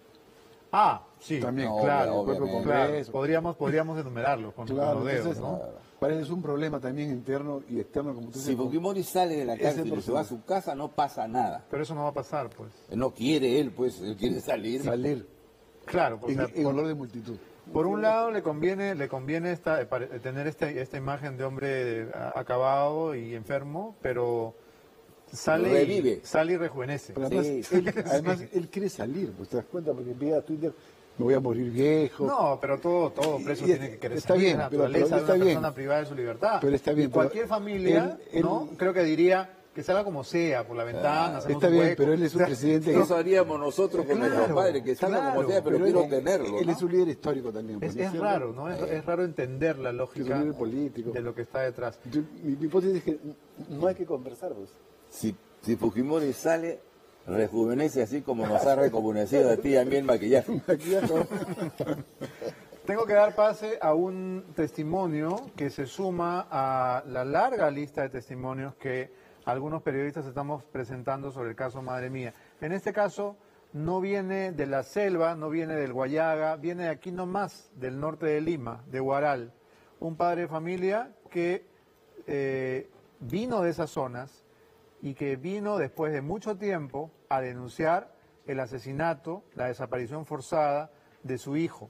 Ah, sí, También, claro, obviamente. claro. Podríamos enumerarlos con Claro, los dedos, entonces, ¿no? parece un problema también interno y externo, como usted Si dice. Fujimori sale de la Ese cárcel y se proceso. va a su casa, no pasa nada. Pero eso no va a pasar, pues. No quiere él, pues, él quiere salir. Claro, o sea, en olor de multitud. Por un lado le conviene tener esta imagen de hombre acabado y enfermo, pero Revive. sale y rejuvenece. Pero además, él quiere salir, pues te das cuenta, porque empieza a Twitter, me voy a morir viejo. No, pero todo preso tiene que querer está salir, bien, la pero naturaleza está de una bien. persona privada de su libertad. Pero está bien, Y cualquier pero familia, él- ¿no? Creo que diría que salga como sea, por la ventana, hacemos Está un bien, hueco. pero él es un O sea, presidente Eso haríamos nosotros con nuestros padres, que salgan como sea, pero quiero tenerlo. Él ¿no? es un líder histórico también. pues, Es raro, ¿no? Es raro entender la Es un lógica líder político. de lo que está detrás. Mi hipótesis es que no hay que conversar, pues. Si Fujimori sale, rejuvenece así como nos ha rejuvenecido a ti y a mí el maquillaje. Tengo que dar pase a un testimonio que se suma a la larga lista de testimonios que algunos periodistas estamos presentando sobre el caso Madre Mía. En este caso no viene de la selva, no viene del Guayaga, viene de aquí nomás, del norte de Lima, de Huaral. Un padre de familia que vino de esas zonas y que vino después de mucho tiempo a denunciar el asesinato, la desaparición forzada de su hijo.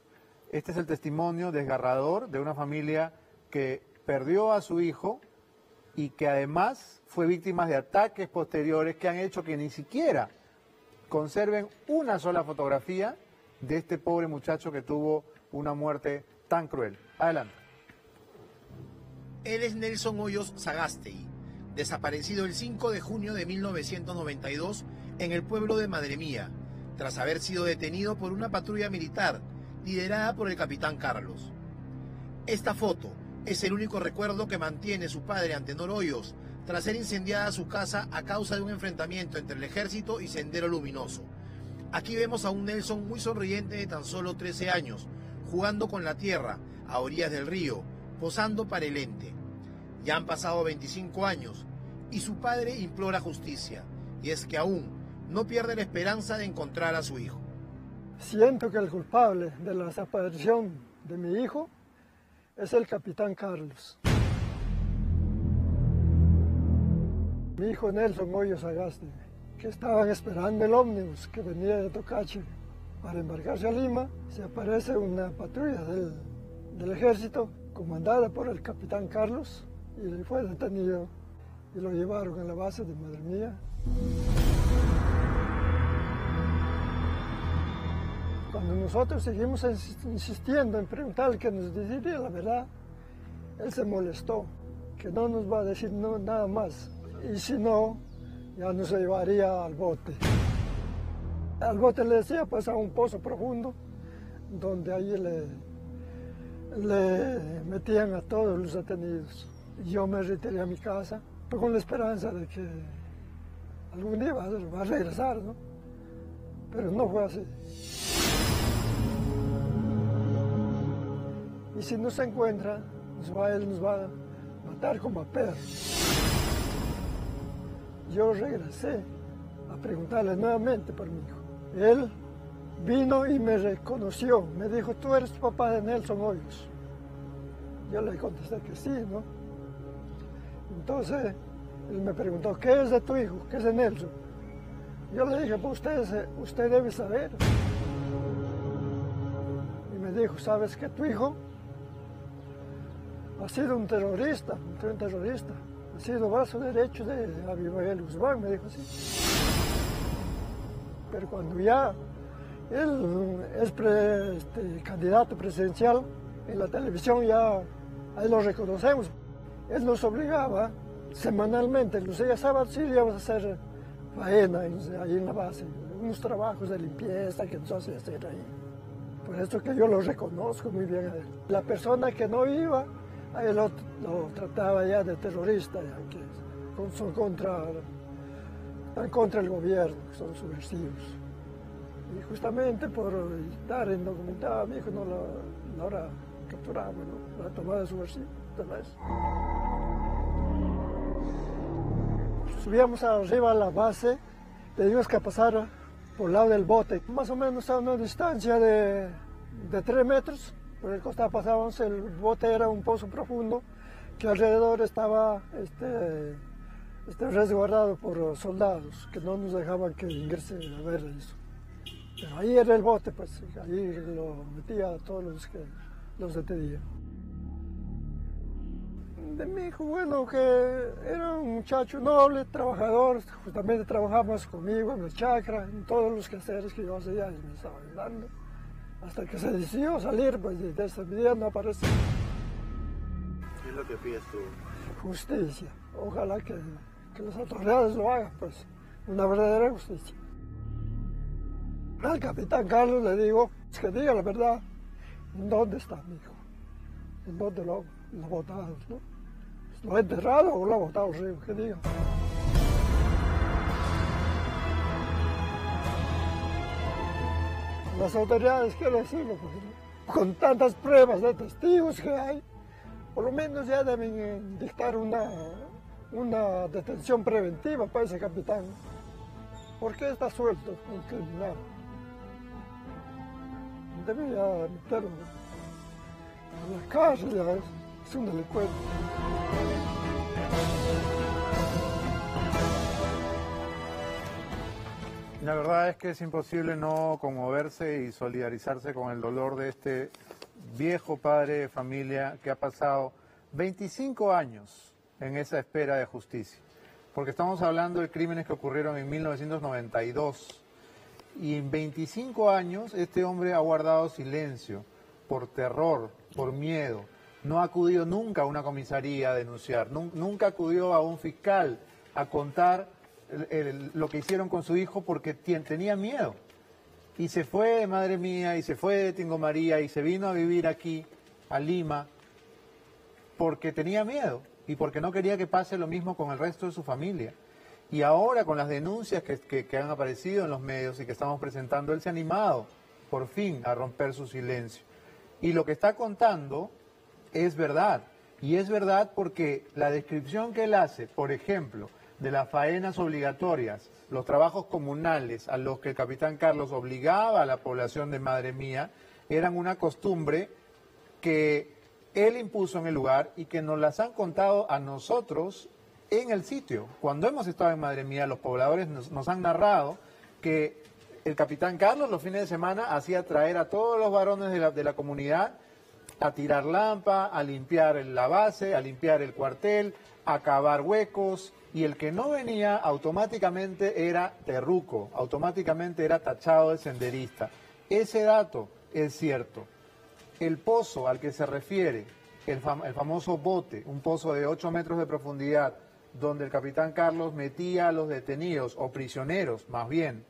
Este es el testimonio desgarrador de una familia que perdió a su hijo y que además fue víctima de ataques posteriores que han hecho que ni siquiera conserven una sola fotografía de este pobre muchacho que tuvo una muerte tan cruel. Adelante. Él es Nelson Hoyos Sagástegui, desaparecido el 5 de junio de 1992 en el pueblo de Madre Mía, tras haber sido detenido por una patrulla militar liderada por el capitán Carlos. Esta foto es el único recuerdo que mantiene su padre Antenor Hoyos tras ser incendiada su casa a causa de un enfrentamiento entre el ejército y Sendero Luminoso. Aquí vemos a un Nelson muy sonriente de tan solo 13 años, jugando con la tierra a orillas del río, posando para el ente. Ya han pasado 25 años y su padre implora justicia, y es que aún no pierde la esperanza de encontrar a su hijo. Siento que el culpable de la desaparición de mi hijo es el capitán Carlos. Mi hijo Nelson Hoyos Sagástegui, que estaban esperando el ómnibus que venía de Tocache para embarcarse a Lima, se aparece una patrulla del ejército comandada por el capitán Carlos y fue detenido y lo llevaron a la base de Madre Mía. Cuando nosotros seguimos insistiendo en preguntarle que nos diría la verdad, él se molestó, que no nos va a decir nada más. Y si no, ya nos llevaría al bote. Al bote le decía, pues a un pozo profundo, donde ahí le metían a todos los detenidos. Y yo me retiré a mi casa, con la esperanza de que algún día va a regresar, ¿no? Pero no fue así. Y si no se encuentra, él nos va a tratar como a perro. Yo regresé a preguntarle nuevamente por mi hijo. Él vino y me reconoció, me dijo, tú eres papá de Nelson Hoyos. Yo le contesté que sí, ¿no? Entonces, él me preguntó, ¿qué es de tu hijo? ¿Qué es de Nelson? Yo le dije, pues usted debe saber. Y me dijo, ¿sabes que tu hijo ha sido un terrorista? Ha sido brazo derecho de Abimael Guzmán, me dijo así. Pero cuando ya él es candidato presidencial, en la televisión ya ahí lo reconocemos. Él nos obligaba semanalmente, los días sábados sí íbamos a hacer faena ahí en la base, unos trabajos de limpieza que nos hace hacer ahí. Por eso que yo lo reconozco muy bien a él. La persona que no iba, a él lo trataba ya de terrorista, ya, que son están contra el gobierno, que son subversivos. Y justamente por estar indocumentado a mi hijo no lo habrá capturado, ¿no? La tomada de subversivo, tal vez. Subíamos arriba a la base, teníamos que pasar por el lado del bote, más o menos a una distancia de 3 metros. Por el costado pasábamos, el bote era un pozo profundo que alrededor estaba resguardado por soldados que no nos dejaban que ingrese a ver eso. Pero ahí era el bote, pues ahí lo metía a todos los que los detenían. De mi hijo, bueno, que era un muchacho noble, trabajador, justamente trabajamos conmigo en el chacra, en todos los quehaceres que yo hacía y me estaba ayudando. Hasta que se decidió salir, pues de esa vida no apareció. ¿Qué es lo que pides tú? Justicia. Ojalá que las autoridades lo hagan, pues, una verdadera justicia. Al capitán Carlos le digo, que diga la verdad, ¿en dónde está mi hijo? ¿En dónde lo botaron, no? ¿Lo ha enterrado o lo ha botado al río? Que diga. Las autoridades quieren decirlo, pues, ¿no? Con tantas pruebas de testigos que hay, por lo menos ya deben dictar una detención preventiva para ese capitán. ¿Por qué está suelto el criminal? Debe ya meterlo a la cárcel, ya es un delincuente. La verdad es que es imposible no conmoverse y solidarizarse con el dolor de este viejo padre de familia que ha pasado 25 años en esa espera de justicia. Porque estamos hablando de crímenes que ocurrieron en 1992. Y en 25 años este hombre ha guardado silencio por terror, por miedo. No ha acudido nunca a una comisaría a denunciar, nunca acudió a un fiscal a contar lo que hicieron con su hijo porque tenía miedo. Y se fue de Madre Mía, y se fue de Tingo María, y se vino a vivir aquí, a Lima, porque tenía miedo y porque no quería que pase lo mismo con el resto de su familia. Y ahora con las denuncias que han aparecido en los medios y que estamos presentando, él se ha animado por fin a romper su silencio. Y lo que está contando es verdad. Y es verdad porque la descripción que él hace, por ejemplo, de las faenas obligatorias, los trabajos comunales a los que el capitán Carlos obligaba a la población de Madre Mía, eran una costumbre que él impuso en el lugar y que nos las han contado a nosotros en el sitio. Cuando hemos estado en Madre Mía, los pobladores nos han narrado que el capitán Carlos los fines de semana hacía traer a todos los varones de la comunidad a tirar lampa, a limpiar la base, a limpiar el cuartel, a cavar huecos, y el que no venía automáticamente era terruco, automáticamente era tachado de senderista. Ese dato es cierto. El pozo al que se refiere, el famoso bote, un pozo de 8 metros de profundidad, donde el capitán Carlos metía a los detenidos, o prisioneros más bien,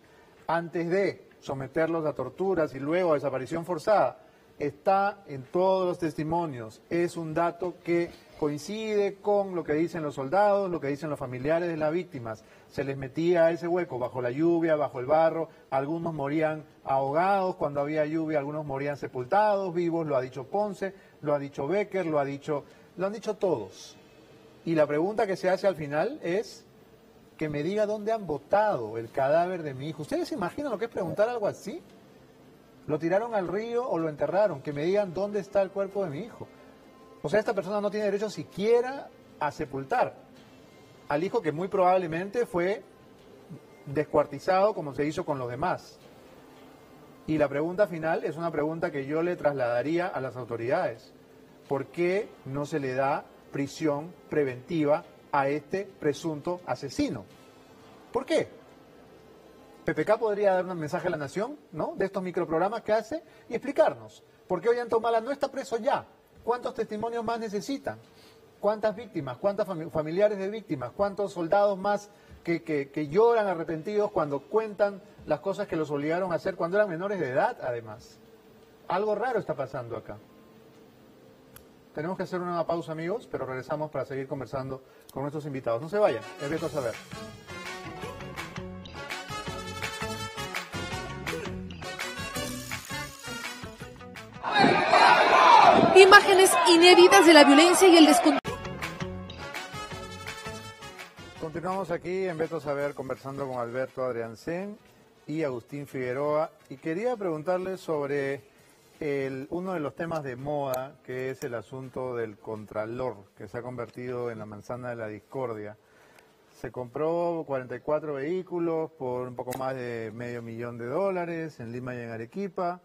antes de someterlos a torturas y luego a desaparición forzada, está en todos los testimonios. Es un dato que coincide con lo que dicen los soldados, lo que dicen los familiares de las víctimas. Se les metía a ese hueco bajo la lluvia, bajo el barro, algunos morían ahogados cuando había lluvia, algunos morían sepultados, vivos, lo ha dicho Ponce, lo ha dicho Becker, lo han dicho todos. Y la pregunta que se hace al final es que me diga dónde han botado el cadáver de mi hijo. ¿Ustedes se imaginan lo que es preguntar algo así? ¿Lo tiraron al río o lo enterraron? Que me digan dónde está el cuerpo de mi hijo. O sea, esta persona no tiene derecho siquiera a sepultar al hijo que muy probablemente fue descuartizado como se hizo con los demás. Y la pregunta final es una pregunta que yo le trasladaría a las autoridades. ¿Por qué no se le da prisión preventiva a este presunto asesino? ¿Por qué? PPK podría dar un mensaje a la nación, ¿no?, de estos microprogramas que hace y explicarnos. ¿Por qué Ollanta Humala no está preso ya? ¿Cuántos testimonios más necesitan? ¿Cuántas víctimas? ¿Cuántos familiares de víctimas? ¿Cuántos soldados más que lloran arrepentidos cuando cuentan las cosas que los obligaron a hacer cuando eran menores de edad, además? Algo raro está pasando acá. Tenemos que hacer una pausa, amigos, pero regresamos para seguir conversando con nuestros invitados. No se vayan, es Beto Saber. Imágenes inéditas de la violencia y el descontrol. Continuamos aquí en Beto Saber conversando con Alberto Adriancén y Agustín Figueroa. Y quería preguntarles sobre uno de los temas de moda, que es el asunto del contralor, que se ha convertido en la manzana de la discordia. Se compró 44 vehículos por un poco más de $500,000 en Lima y en Arequipa.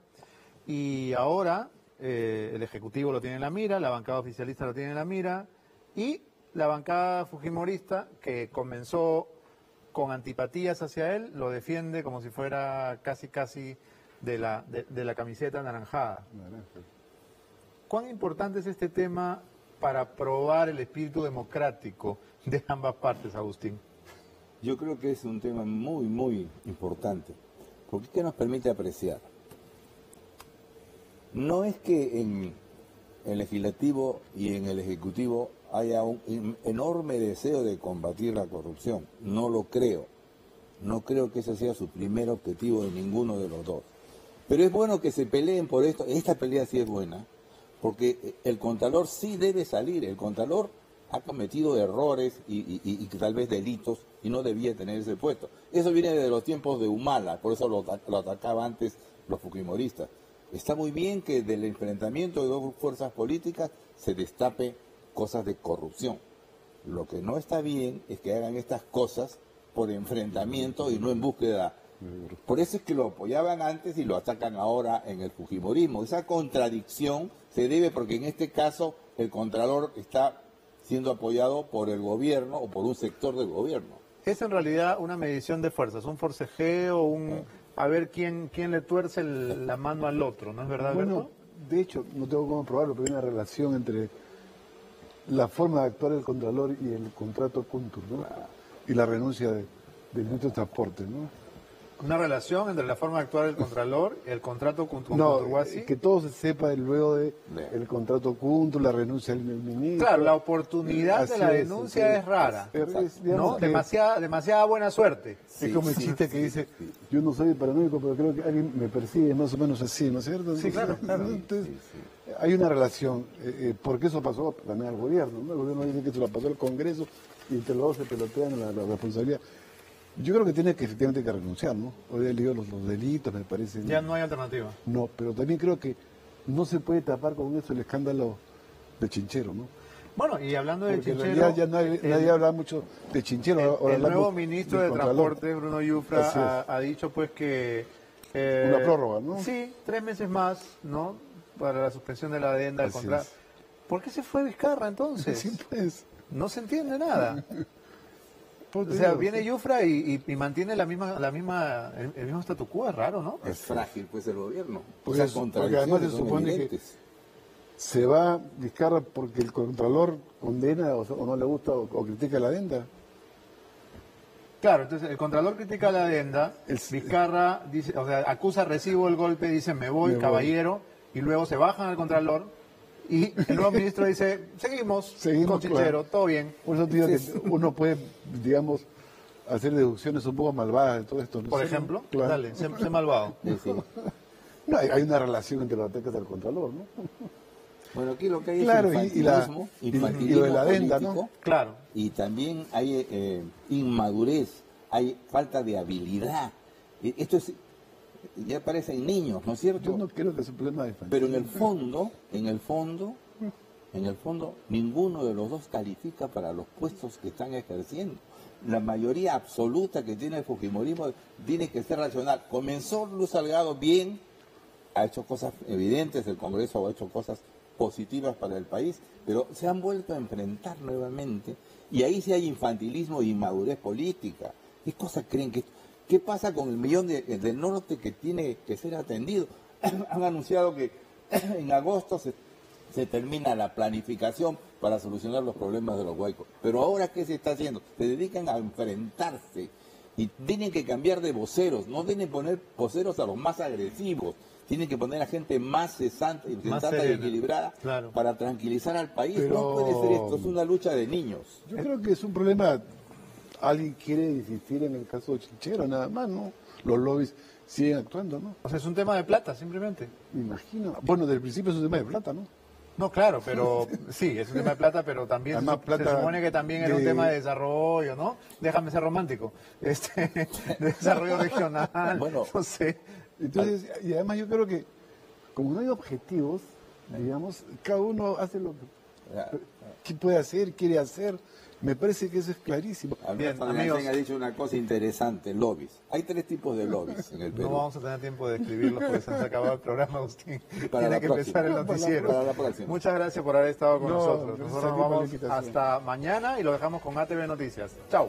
Y ahora el Ejecutivo lo tiene en la mira, la bancada oficialista lo tiene en la mira, y la bancada fujimorista, que comenzó con antipatías hacia él, lo defiende como si fuera casi de la camiseta anaranjada. ¿Cuán importante es este tema para probar el espíritu democrático de ambas partes, Agustín? Yo creo que es un tema muy, muy importante, porque ¿qué nos permite apreciar? No es que en el legislativo y en el ejecutivo haya un enorme deseo de combatir la corrupción. No lo creo. No creo que ese sea su primer objetivo de ninguno de los dos. Pero es bueno que se peleen por esto. Esta pelea sí es buena, porque el Contralor sí debe salir. El Contralor ha cometido errores y tal vez delitos y no debía tener ese puesto. Eso viene de los tiempos de Humala, por eso lo atacaba antes los fujimoristas. Está muy bien que del enfrentamiento de dos fuerzas políticas se destape cosas de corrupción. Lo que no está bien es que hagan estas cosas por enfrentamiento y no en búsqueda. Por eso es que lo apoyaban antes y lo atacan ahora en el fujimorismo. Esa contradicción se debe porque en este caso el Contralor está siendo apoyado por el gobierno o por un sector del gobierno. Es en realidad una medición de fuerzas, un forcejeo, a ver quién le tuerce la mano al otro, ¿no es verdad, Alberto? Bueno, de hecho, no tengo cómo probarlo, pero hay una relación entre la forma de actuar del Contralor y el contrato Kuntur, ¿no? Y la renuncia del ministro de Transporte, ¿no? Una relación entre la forma de actuar del Contralor y el contrato Kuntur. No, que todo se sepa luego de el contrato Kuntur, la renuncia del ministro. Claro, la oportunidad de la denuncia es rara, ¿no? Demasiada buena suerte. Es como el chiste que dice, yo no soy paranoico, pero creo que alguien me persigue, más o menos así, ¿no es cierto? Sí, claro. Entonces, hay una relación, porque eso pasó también al gobierno, ¿no? El gobierno dice que se lo pasó al Congreso y entre los dos se pelotean la responsabilidad. Yo creo que tiene que efectivamente que renunciar, ¿no? Hoy he leído los delitos, me parece. Ya no hay alternativa. No, pero también creo que no se puede tapar con eso el escándalo de Chinchero, ¿no? Bueno, y hablando de porque Chinchero... En realidad ya nadie habla mucho de Chinchero. El nuevo ministro de Transporte, Bruno Yufra, ha dicho pues que... una prórroga, ¿no? Sí, 3 meses más, ¿no? Para la suspensión de la adenda del contrato. ¿Por qué se fue Vizcarra entonces? Sí, pues. No se entiende nada. O sea, viene Yufra y mantiene el mismo statu quo, es raro, ¿no? Es frágil, pues, el gobierno. Porque además se supone que se va Vizcarra porque el Contralor condena o no le gusta o critica la adenda. Claro, entonces el Contralor critica la adenda, Vizcarra dice, o sea, acusa, recibo el golpe, dice me voy, caballero, y luego se bajan al Contralor. Y el nuevo ministro dice, seguimos con Chinchero, todo bien. Por eso digo que uno puede, digamos, hacer deducciones un poco malvadas de todo esto. Por ejemplo, dale, sé malvado. No, hay una relación entre los ataques al Contralor, ¿no? Bueno, aquí lo que hay Claro, es infantilismo, y lo de la adenda, político, ¿no? Claro. Y también hay inmadurez, hay falta de habilidad. Esto es, ya parecen niños, ¿no es cierto? Yo no creo que sea un problema de infantil. Pero en el fondo, ninguno de los dos califica para los puestos que están ejerciendo. La mayoría absoluta que tiene el fujimorismo tiene que ser racional. Comenzó Luz Salgado bien, ha hecho cosas evidentes, el Congreso ha hecho cosas positivas para el país, pero se han vuelto a enfrentar nuevamente y ahí sí hay infantilismo e inmadurez política. ¿Qué cosa creen que... ¿Qué pasa con el millón del norte que tiene que ser atendido? Han anunciado que en agosto se termina la planificación para solucionar los problemas de los huaicos. Pero ahora, ¿qué se está haciendo? Se dedican a enfrentarse y tienen que cambiar de voceros. No tienen que poner voceros a los más agresivos. Tienen que poner a gente más sensata y equilibrada para tranquilizar al país. Pero... No puede ser esto, es una lucha de niños. Yo creo que es un problema... Alguien quiere insistir en el caso de Chinchero, nada más, ¿no? Los lobbies siguen actuando, ¿no? O sea, es un tema de plata, simplemente. Me imagino. Bueno, desde el principio es un tema de plata, ¿no? No, claro, pero sí, es un tema de plata, pero también se supone que también era un tema de desarrollo, ¿no? Déjame ser romántico. De desarrollo regional, bueno, no sé. Entonces, y además yo creo que, como no hay objetivos, digamos, cada uno hace lo que puede hacer, quiere hacer. Me parece que eso es clarísimo. Bien, amigos, ha dicho una cosa interesante, lobbies. Hay 3 tipos de lobbies en el Perú. No vamos a tener tiempo de describirlos porque se nos ha acabado el programa, Agustín. Tiene que empezar el noticiero. Para la próxima. Muchas gracias por haber estado con nosotros. Nosotros nos vamos por la hasta mañana y lo dejamos con ATV Noticias. Chao.